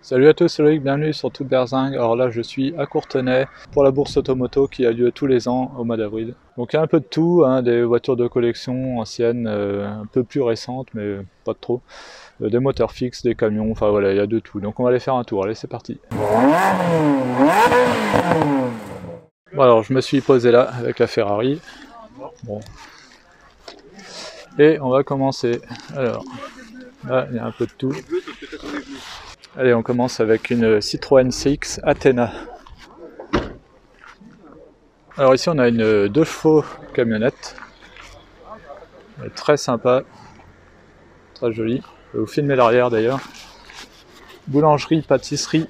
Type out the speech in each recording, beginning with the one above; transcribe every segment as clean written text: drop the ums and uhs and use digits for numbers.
Salut à tous, c'est Loïc, bienvenue sur Tout Berzingue. Alors là je suis à Courtenay pour la bourse Automoto qui a lieu tous les ans au mois d'avril. Donc il y a un peu de tout, hein, des voitures de collection anciennes, un peu plus récentes mais pas trop. Des moteurs fixes, des camions, enfin voilà, il y a de tout. Donc on va aller faire un tour, allez c'est parti. Bon alors je me suis posé là avec la Ferrari. Bon. Et on va commencer. Alors là il y a un peu de tout. Allez, on commence avec une Citroën CX Athena. Alors ici on a une 2 chevaux camionnette. Elle est très sympa, très jolie. Je vais vous filmer l'arrière d'ailleurs. Boulangerie, pâtisserie.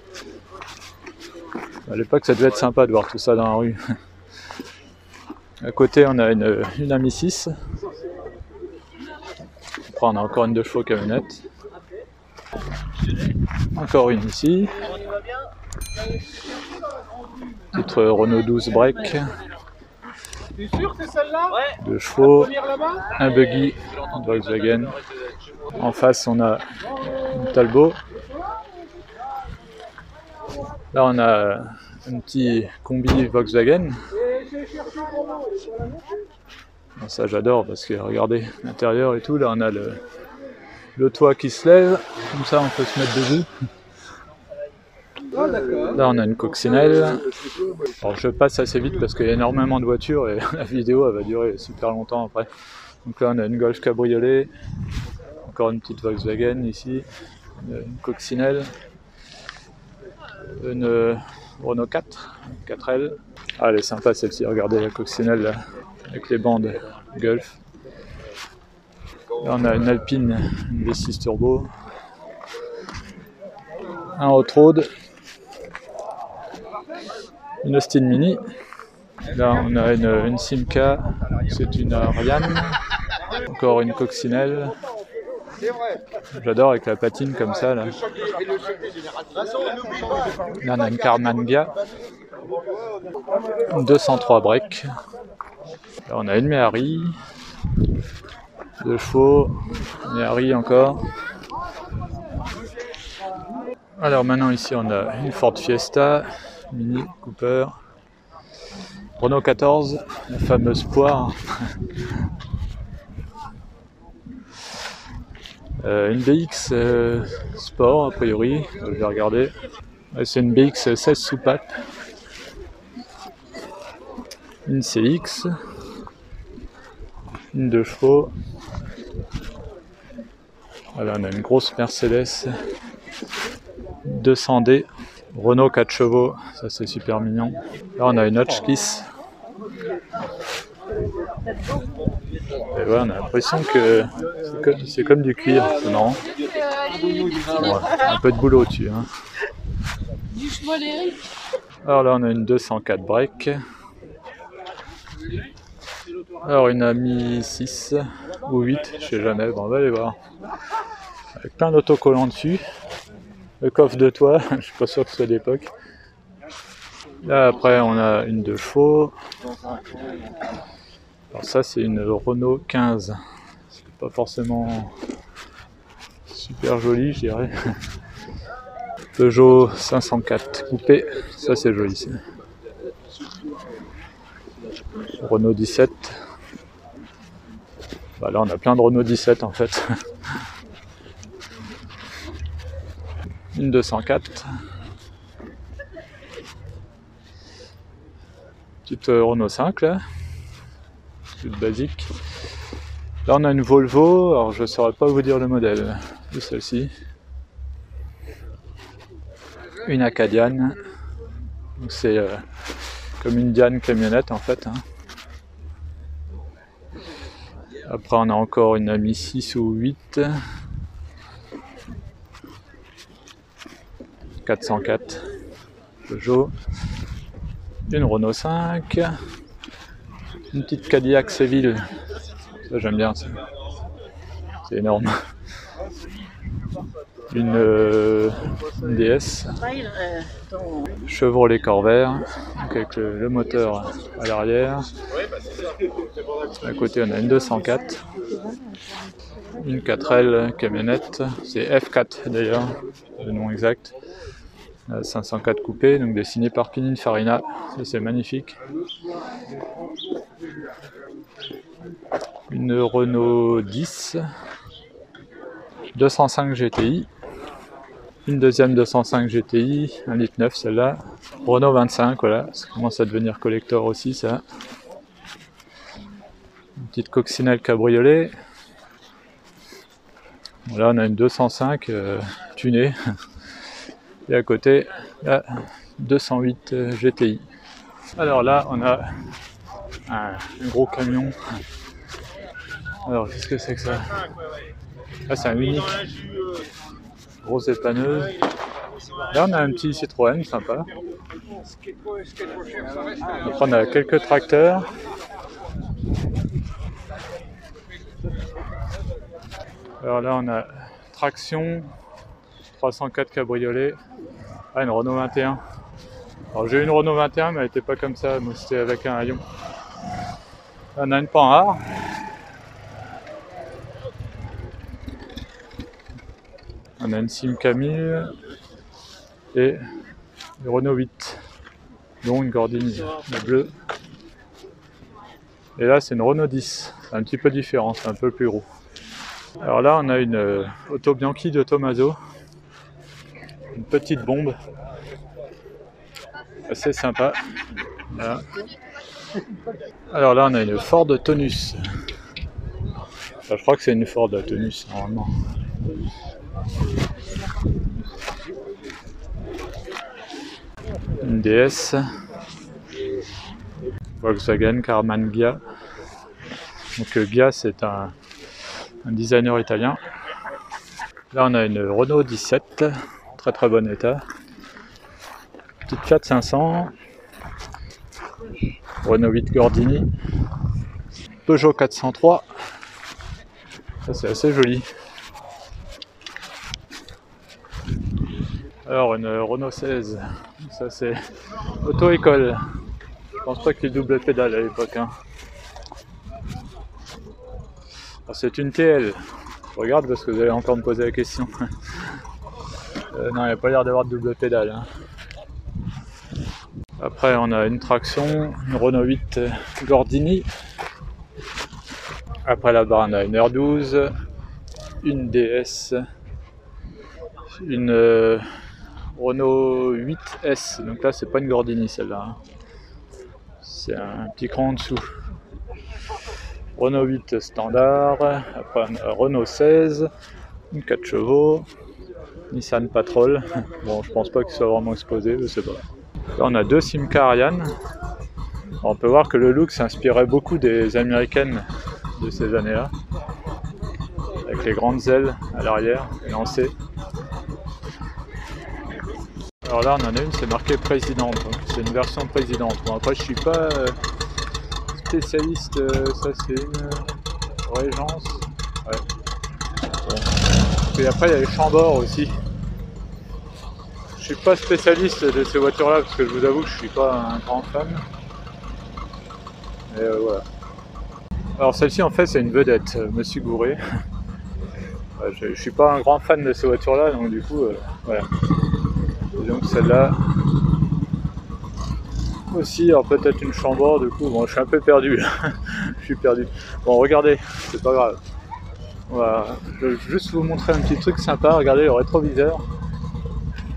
À l'époque ça devait être sympa de voir tout ça dans la rue. À côté on a une Ami 6. Après on a encore une 2 chevaux camionnette. Encore une ici. Petite Renault 12 break. T'es sûr que c'est celle-là? 2 chevaux, un buggy Volkswagen. En face on a une Talbot. Là on a un petit combi Volkswagen. Bon, ça j'adore parce que regardez l'intérieur et tout. Là on a le toit qui se lève, comme ça on peut se mettre debout. Là on a une coccinelle. Alors je passe assez vite parce qu'il y a énormément de voitures et la vidéo elle va durer super longtemps après. Donc là on a une Golf cabriolet, encore une petite Volkswagen ici, une coccinelle, une Renault 4, 4L. Ah elle est sympa celle-ci, regardez la coccinelle là, avec les bandes Golf. Là on a une Alpine, une V6 turbo, un Hot Road, une Austin Mini. Là on a une Simca, c'est une Ariane, encore une coccinelle. J'adore avec la patine comme ça là. Là on a une Carmangia, 203 break. Là on a une Méhari, 2 chevaux, Méhari encore. Alors maintenant ici on a une Ford Fiesta, Mini Cooper, Renault 14, la fameuse poire, une BX Sport a priori, je vais regarder, c'est une BX 16 soupapes, une CX, une 2 chevaux, voilà on a une grosse Mercedes 200D, Renault 4 chevaux, ça c'est super mignon. Là on a une Hotchkiss. Et ouais, on a l'impression que c'est comme du cuir, c'est marrant. Bon, un peu de boulot dessus. Hein. Alors là on a une 204 break. Alors une Ami 6 ou 8, je sais jamais, bon on va aller voir. Avec plein d'autocollants dessus. Le coffre de toit, je suis pas sûr que ce soit d'époque. Là après on a une 2 chevaux. Alors ça c'est une Renault 15. C'est pas forcément super joli je dirais. Peugeot 504 coupé, ça c'est joli. Ça. Renault 17. Bah là on a plein de Renault 17 en fait. Une 204. Petite Renault 5 là. Toute basique. Là on a une Volvo, alors je ne saurais pas vous dire le modèle de celle-ci. Une Acadian. C'est comme une Diane camionnette en fait. Hein. Après on a encore une Ami 6 ou 8. 404 Peugeot, une Renault 5, une petite Cadillac Seville, ça j'aime bien ça, c'est énorme, une DS, Chevrolet Corvair, avec le moteur à l'arrière, à côté on a une 204, une 4L camionnette, c'est F4 d'ailleurs, le nom exact. 504 coupé, donc dessiné par Pininfarina, ça c'est magnifique. Une Renault 10, 205 GTI, une deuxième 205 GTI, 1,9 litre celle-là, Renault 25, voilà, ça commence à devenir collector aussi ça. Une petite coccinelle cabriolet. Là on a une 205 tunée. Et à côté, la 208 GTI. Alors là, on a un gros camion. Alors, qu'est-ce que c'est que ça? Là, c'est un unique. Grosse dépanneuse. Là, on a un petit Citroën, sympa. Après, on a quelques tracteurs. Alors là, on a traction, 304 cabriolet. Ah, une Renault 21. Alors j'ai eu une Renault 21 mais elle n'était pas comme ça, moi c'était avec un haillon. Là, on a une Panhard. On a une Simca 1000 et une Renault 8, dont une Gordini bleue. Et là c'est une Renault 10, c'est un petit peu différent, c'est un peu plus gros. Alors là on a une Auto Bianchi de Tomaso. Une petite bombe, assez sympa. Voilà. Alors là on a une Ford Tonus. Enfin, je crois que c'est une Ford Tonus normalement. Une DS. Volkswagen Karmann Ghia. Donc Ghia c'est un designer italien. Là on a une Renault 17. Très bon état. Petite Fiat 500, Renault 8 Gordini, Peugeot 403, ça c'est assez joli. Alors une Renault 16, ça c'est auto-école. Je pense pas qu'il y ait double pédale à l'époque. Hein. C'est une TL, je regarde parce que vous allez encore me poser la question. Non, il n'y a pas l'air d'avoir de double pédale. Hein. Après, on a une traction, une Renault 8 Gordini. Après, là-bas, on a une R12, une DS, une Renault 8S. Donc là, c'est pas une Gordini celle-là. Hein. C'est un petit cran en dessous. Renault 8 standard. Après, on a Renault 16, une 4 chevaux. Nissan Patrol, bon je pense pas qu'il soit vraiment exposé, je sais pas. Là on a deux Simca Ariane. On peut voir que le look s'inspirait beaucoup des américaines de ces années-là. Avec les grandes ailes à l'arrière, élancées. Alors là on en a une, c'est marqué présidente, donc c'est une version présidente. Bon après je suis pas spécialiste, ça c'est une Régence. Ouais. Bon. Et après il y a les Chambord aussi. Je suis pas spécialiste de ces voitures là parce que je vous avoue que je suis pas un grand fan. Et voilà. Alors celle-ci en fait c'est une vedette, Monsieur Gouré. Je suis pas un grand fan de ces voitures là donc du coup voilà. Et donc celle-là aussi, alors peut-être une Chambord du coup, bon je suis un peu perdu. Je suis perdu. Bon regardez, c'est pas grave. Voilà. Je vais juste vous montrer un petit truc sympa, regardez le rétroviseur.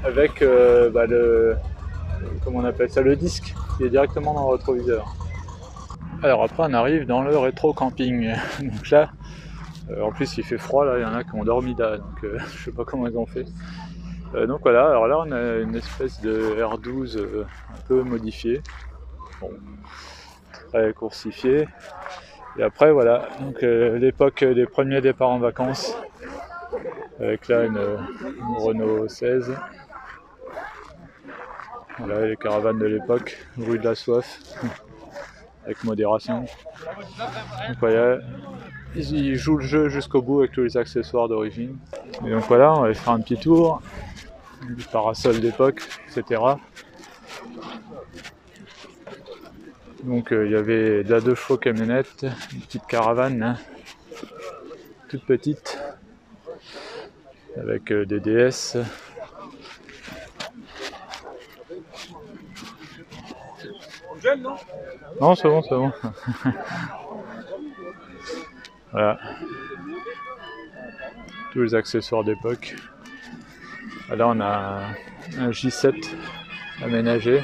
Avec le, comment on appelle ça, le disque qui est directement dans le rétroviseur. Alors après on arrive dans le rétro camping. Donc là, en plus il fait froid là, il y en a qui ont dormi là, donc je sais pas comment ils ont fait. Donc voilà, alors là on a une espèce de R12 un peu modifiée, bon, très coursifiée. Et après voilà, donc l'époque des premiers départs en vacances, avec là une Renault 16. Voilà les caravanes de l'époque, rue de la Soif, avec modération. Donc voilà, ils jouent le jeu jusqu'au bout avec tous les accessoires d'origine. Et donc voilà, on va faire un petit tour, du parasol d'époque, etc. Donc il y avait de la 2 chevaux camionnette, une petite caravane, hein, toute petite, avec des DS. gel, non? Non, c'est bon, c'est bon. Voilà. Tous les accessoires d'époque. Là, on a un J7 aménagé.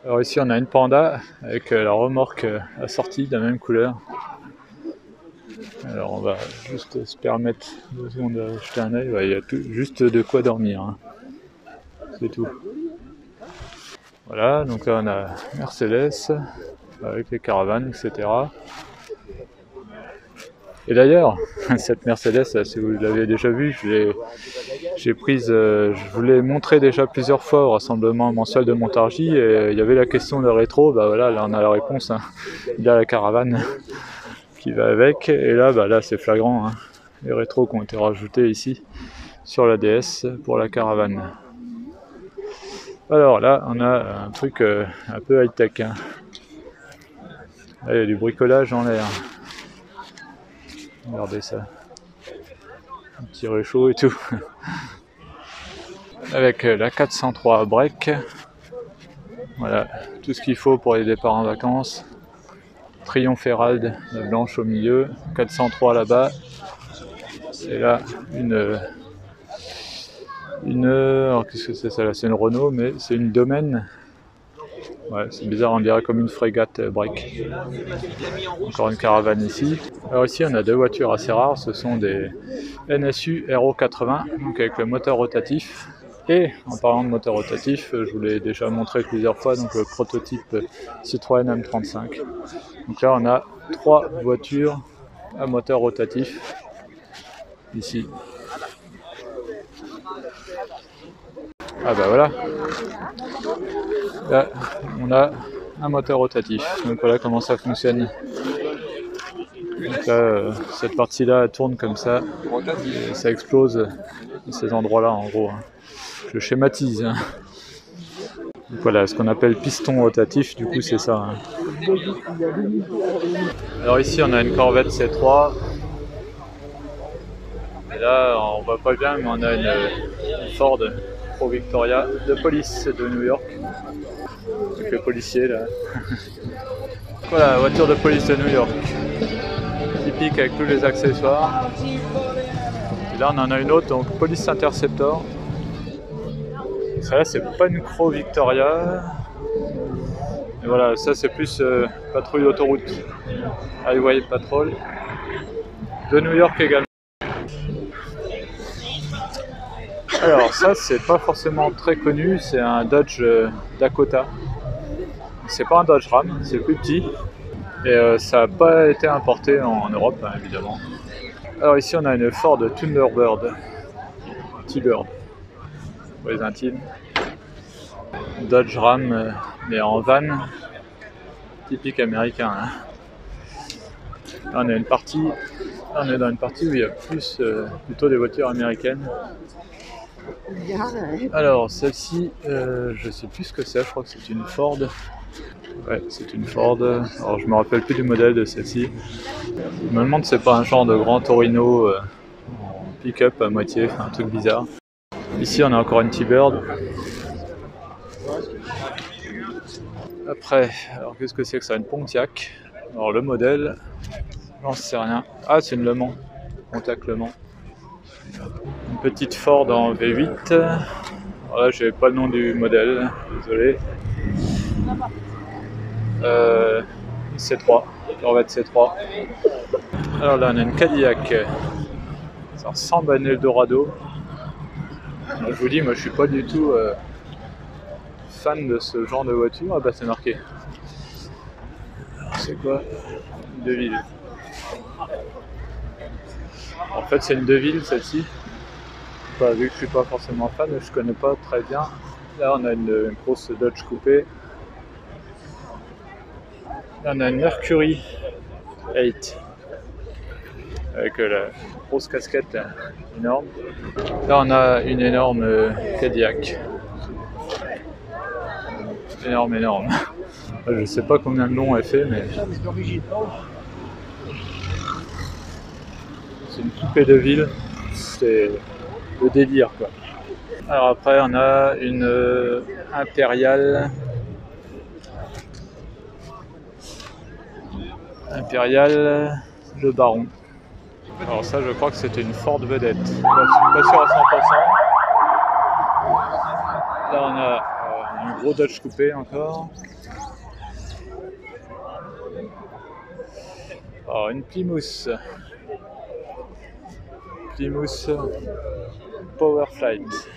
Alors ici, on a une Panda avec la remorque assortie de la même couleur. Alors on va juste se permettre 2 secondes de jeter un œil. Ouais, il y a juste de quoi dormir, hein. C'est tout. Voilà, donc là on a Mercedes avec les caravanes, etc. Et d'ailleurs, cette Mercedes, si vous l'avez déjà vue, j'ai prise, je vous l'ai montré déjà plusieurs fois au rassemblement mensuel de Montargis, et il y avait la question de rétro, bah voilà, là on a la réponse, hein. Il y a la caravane qui va avec, et là, bah là c'est flagrant, hein. Les rétros qui ont été rajoutés ici sur la DS pour la caravane. Alors là, on a un truc un peu high-tech, hein. Là, il y a du bricolage en l'air. Regardez ça. Un petit réchaud et tout. Avec la 403 break. Voilà, tout ce qu'il faut pour les départs en vacances. Triomphe Herald, la blanche au milieu. 403 là-bas. Et là, alors qu'est-ce que c'est ça là? C'est une Renault, mais c'est une Domaine. Ouais, c'est bizarre, on dirait comme une frégate break. Encore une caravane ici. Alors ici, on a 2 voitures assez rares. Ce sont des NSU Aero 80, donc avec le moteur rotatif. Et en parlant de moteur rotatif, je vous l'ai déjà montré plusieurs fois, donc le prototype Citroën M35. Donc là, on a 3 voitures à moteur rotatif ici. Ah bah voilà, là on a un moteur rotatif, donc voilà comment ça fonctionne. Donc là, cette partie là tourne comme ça, et ça explose à ces endroits là en gros, hein. Je schématise, hein. Donc voilà, ce qu'on appelle piston rotatif, du coup c'est ça, hein. Alors ici on a une Corvette C3, et là on voit pas bien, mais on a une Ford Pro Victoria de police de New York, avec le policier là. Voilà, voiture de police de New York, typique avec tous les accessoires. Et là on en a une autre, donc Police Interceptor. Ça c'est pas une Pro Victoria. Et voilà, ça c'est plus patrouille d'autoroute, Highway Patrol de New York également. Alors ça c'est pas forcément très connu, c'est un Dodge Dakota. C'est pas un Dodge Ram, c'est plus petit. Et ça n'a pas été importé en Europe, hein, évidemment. Alors ici on a une Ford Thunderbird, T-Bird pour les intimes. Dodge Ram, mais en van, typique américain, hein. Là, on a une partie, là, on est dans une partie où il y a plutôt des voitures américaines. Alors celle-ci, je sais plus ce que c'est, je crois que c'est une Ford. Ouais, c'est une Ford. Alors je me rappelle plus du modèle de celle-ci. Je me demande si c'est pas un genre de grand Torino en pick-up à moitié, enfin, un truc bizarre. Ici on a encore une T-Bird. Après, alors qu'est-ce que c'est que ça? Une Pontiac. Alors le modèle, j'en sais rien. Ah, c'est une Le Mans, Pontiac Le Mans. Une petite Ford en V8. Alors là, j'ai pas le nom du modèle, désolé. C3, Corvette C3. Alors là, on a une Cadillac. Ça ressemble à une Eldorado. Alors, je vous dis, moi, je suis pas du tout fan de ce genre de voiture. Ah bah, c'est marqué. C'est quoi? Une Deville. En fait, c'est une Deville celle-ci. Bah, vu que je suis pas forcément fan, je connais pas très bien. Là, on a une grosse Dodge coupée. Là, on a une Mercury 8 avec la grosse casquette là, énorme. Là, on a une énorme Cadillac. Énorme, énorme. Je sais pas combien de long elle fait, mais c'est une coupée de ville. C'est le délire, quoi. Alors après, on a une Impériale Impérial, le Baron. Alors ça, je crois que c'était une Ford Vedette. Là, je suis pas sûr à 100%. Là, on a un gros Dodge coupé encore. Alors, une Plymouth. Plymouth Powerflight.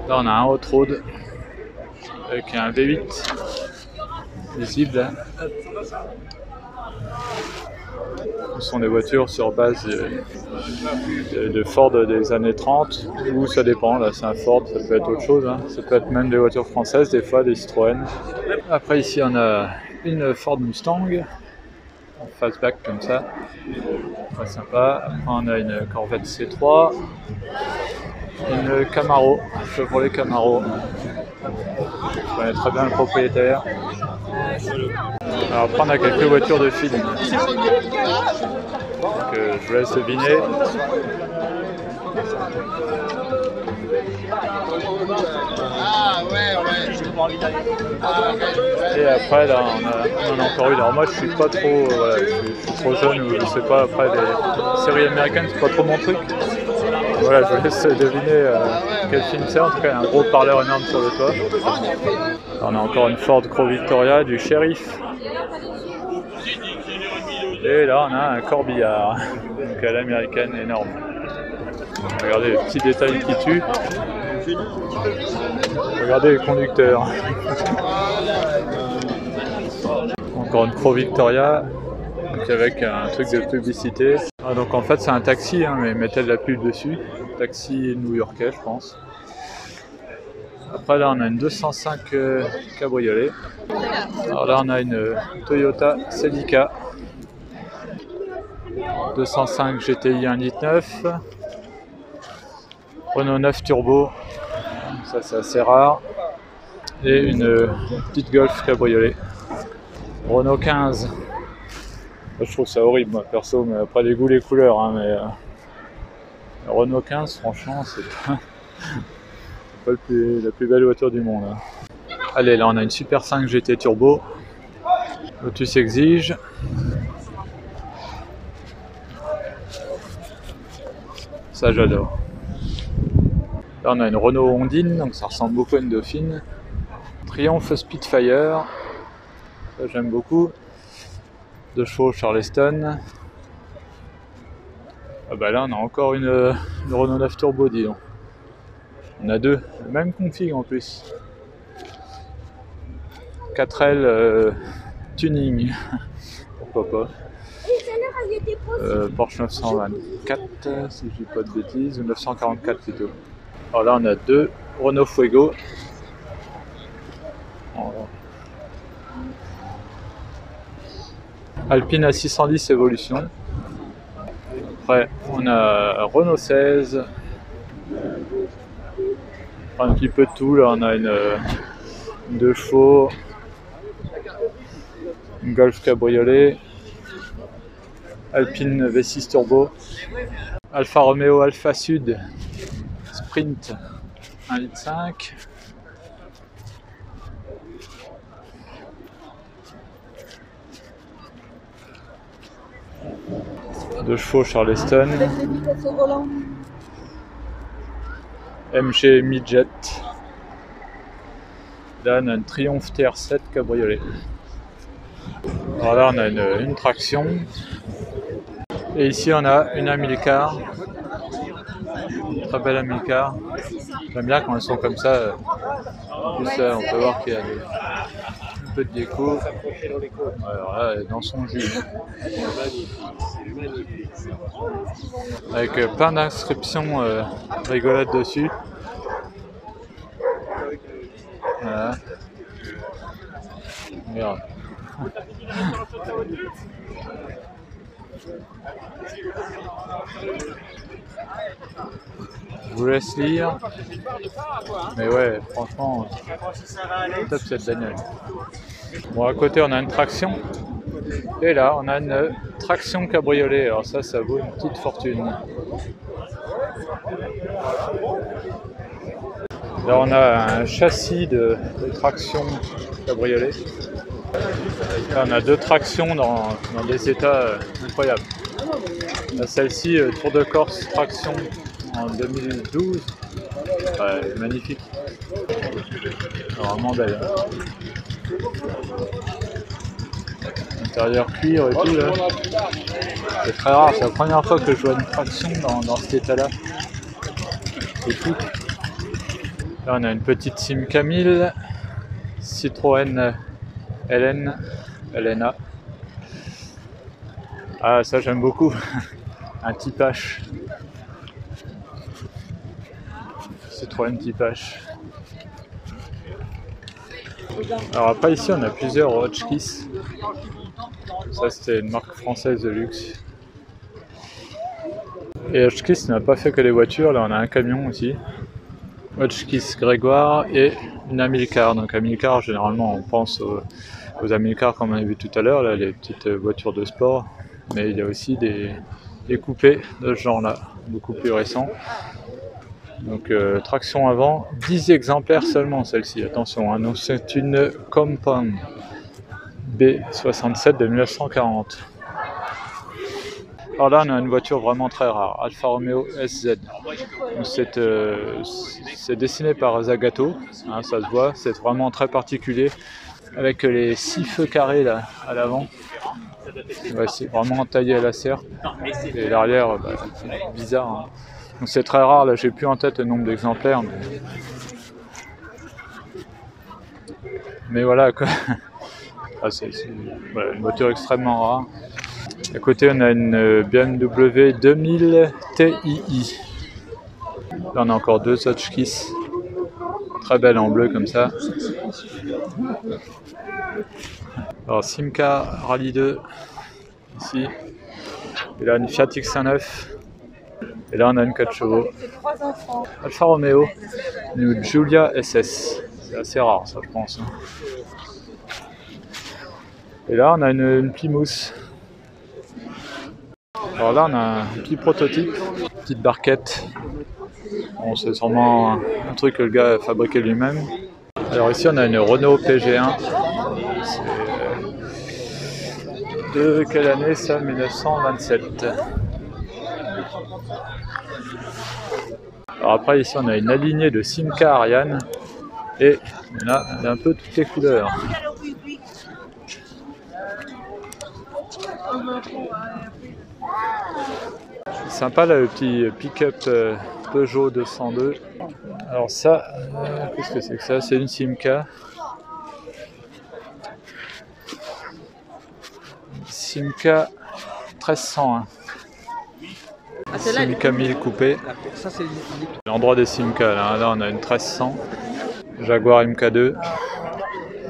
Là, on a un Hot Road avec un V8 visible. Là. Ce sont des voitures sur base de Ford des années 30, ou ça dépend, là c'est un Ford, ça peut être autre chose, hein. Ça peut être même des voitures françaises, des fois des Citroën. Après ici on a une Ford Mustang, en fastback comme ça, très sympa. Après on a une Corvette C3, une Camaro, Chevrolet Camaro. Je connais très bien le propriétaire. Alors après on a quelques voitures de film. Donc je vous laisse deviner. Et après là on en a encore une. Alors moi je suis pas trop, voilà, je suis trop jeune ou je sais pas, après les séries américaines c'est pas trop mon truc. Voilà, je vous laisse deviner quel film c'est. En tout cas, il y a un gros parleur énorme sur le toit. Alors, on a encore une Ford Crown Victoria du shérif. Et là, on a un corbillard, donc à l'américaine énorme. Regardez les petits détails qui tuent. Regardez les conducteurs. Encore une Crown Victoria. Donc avec un truc de publicité. Ah, donc en fait c'est un taxi, hein, mais ils mettaient de la pub dessus. Taxi new-yorkais je pense. Après là on a une 205 cabriolet. Alors là on a une Toyota Celica 205 GTI 1.9 litre. Renault 9 Turbo, ça c'est assez rare. Et une petite Golf cabriolet. Renault 15. Je trouve ça horrible moi perso, mais après les goûts les couleurs, hein, mais Renault 15 franchement c'est pas la plus belle voiture du monde. Hein. Allez là on a une Super 5 GT Turbo, Lotus Exige. Ça j'adore. Là on a une Renault Ondine, donc ça ressemble beaucoup à une Dauphine. Triumph Spitfire, ça j'aime beaucoup. 2 chevaux Charleston. Ah bah là on a encore une Renault 9 Turbo, dis donc. On a deux, le même config en plus. 4L tuning, pourquoi pas. Porsche 924, si je dis pas de bêtises, ou 944 plutôt. Alors là on a deux Renault Fuego. Alpine A610 Evolution. Après, on a Renault 16. Un petit peu de tout. Là, on a une 2 chevaux, une Golf cabriolet, Alpine V6 Turbo, Alfa Romeo Alpha Sud Sprint 1,5 litre. 2 chevaux Charleston, MG Midget. Là on a une Triumph TR7 cabriolet. Alors là on a une traction. Et ici on a une Amilcar. Très belle Amilcar. J'aime bien quand elles sont comme ça. En plus on peut voir qu'il y a un peu de déco. Alors là elle est dans son jus. Avec plein d'inscriptions rigolotes dessus. Voilà. Regarde. Je vous laisse lire. Mais ouais, franchement, top cette bagnole. Bon, à côté on a une traction. Et là on a une traction cabriolet. Alors ça vaut une petite fortune. Là on a un châssis de traction cabriolet. Là, on a deux tractions dans des états incroyables. Celle-ci, Tour de Corse traction en 2012. Ouais, magnifique. Vraiment belle. Intérieur cuir et tout là. C'est très rare, c'est la première fois que je vois une traction dans cet état-là. C'est fou. Là on a une petite Simca 1000, Citroën LNA. Ah ça j'aime beaucoup. Un Type H. Citroën Type H. Alors après ici on a plusieurs Hotchkiss. Ça c'était une marque française de luxe. Et Hotchkiss n'a pas fait que les voitures, là on a un camion aussi. Hotchkiss Grégoire et une Amilcar. Donc Amilcar, généralement on pense aux Amilcar comme on a vu tout à l'heure, là les petites voitures de sport. Mais il y a aussi des coupés de ce genre-là, beaucoup plus récents. Donc traction avant, 10 exemplaires seulement celle-ci, attention, hein. Donc c'est une Compound B67 de 1940. Alors là on a une voiture vraiment très rare, Alfa Romeo SZ. C'est dessiné par Zagato, hein, ça se voit, c'est vraiment très particulier, avec les 6 feux carrés là à l'avant. Ouais, c'est vraiment taillé à la serre, et l'arrière, c'est bizarre. Hein. Donc c'est très rare, là j'ai plus en tête le nombre d'exemplaires, mais voilà quoi. Ah, c'est voilà, une voiture extrêmement rare. À côté on a une BMW 2000 Tii. Là on a encore deux Hotchkiss. Très belle en bleu comme ça. Alors Simca Rally 2 ici. Et là une Fiat X19. Et là on a une 4 chevaux. Alfa Romeo, une Giulia SS. C'est assez rare ça je pense. Et là on a une Plymouth. Alors là on a un petit prototype, petite barquette. Bon, c'est sûrement un truc que le gars a fabriqué lui-même. Alors ici on a une Renault PG1. C'est de quelle année ça? 1927. Alors après ici on a une alignée de Simca Ariane. Et on a un peu toutes les couleurs. Sympa là le petit pick-up Peugeot 202. Alors ça, qu'est-ce que c'est que ça? C'est une Simca. Simca 1301. Simca 1000 coupé. L'endroit des Simca, là on a une 1300. Jaguar MK2.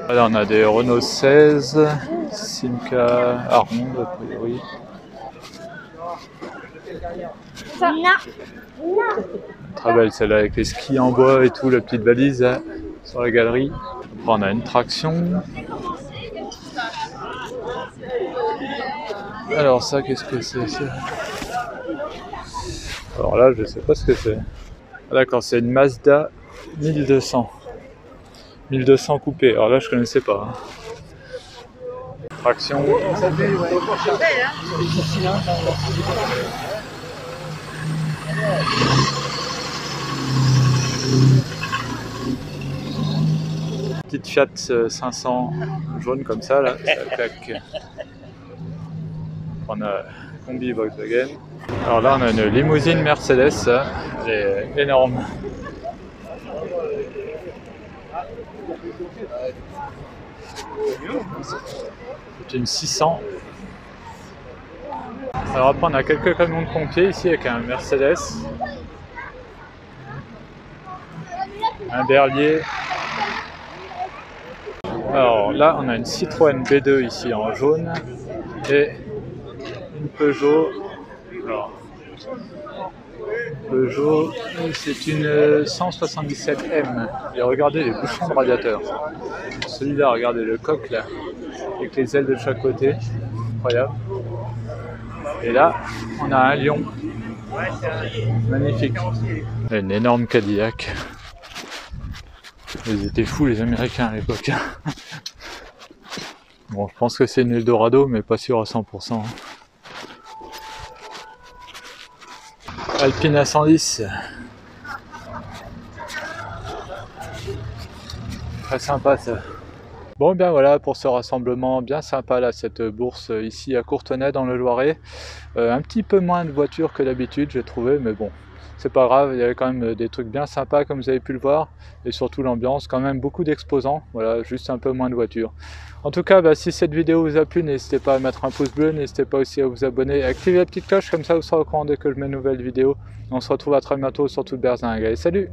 Là on a des Renault 16. Simca Armand a priori. Très belle celle-là avec les skis en bois et tout, la petite valise là, sur la galerie. Après on a une traction. Alors ça qu'est-ce que c'est ça? Alors là je sais pas ce que c'est. Ah, d'accord, c'est une Mazda 1200. 1200 coupé, alors là je connaissais pas. Hein. Traction. Petite Fiat 500 jaune comme ça là, ça claque. On a combi Volkswagen. Alors là on a une limousine Mercedes, elle est énorme. C'est une 600. Alors après on a quelques camions de pompiers ici avec un Mercedes, un Berlier. Alors là on a une Citroën B2 ici en jaune et une Peugeot. Alors, Peugeot, c'est une 177M. Et regardez les bouchons de radiateur. Celui-là, regardez le coq là, avec les ailes de chaque côté. Incroyable. Et là, on a un lion. Magnifique. Une énorme Cadillac. Ils étaient fous les Américains à l'époque. Bon, je pense que c'est une Eldorado, mais pas sûr à 100%. Alpine à 110. Très sympa ça. Bon, bien voilà pour ce rassemblement bien sympa là, cette bourse ici à Courtenay dans le Loiret. Un petit peu moins de voitures que d'habitude j'ai trouvé, mais bon, c'est pas grave, il y avait quand même des trucs bien sympas comme vous avez pu le voir, et surtout l'ambiance, quand même beaucoup d'exposants, voilà, juste un peu moins de voitures. En tout cas, si cette vidéo vous a plu, n'hésitez pas à mettre un pouce bleu, n'hésitez pas aussi à vous abonner, à activer la petite cloche, comme ça vous serez au courant dès que je mets une nouvelle vidéo. On se retrouve à très bientôt sur Toute Berzingue. Allez, salut!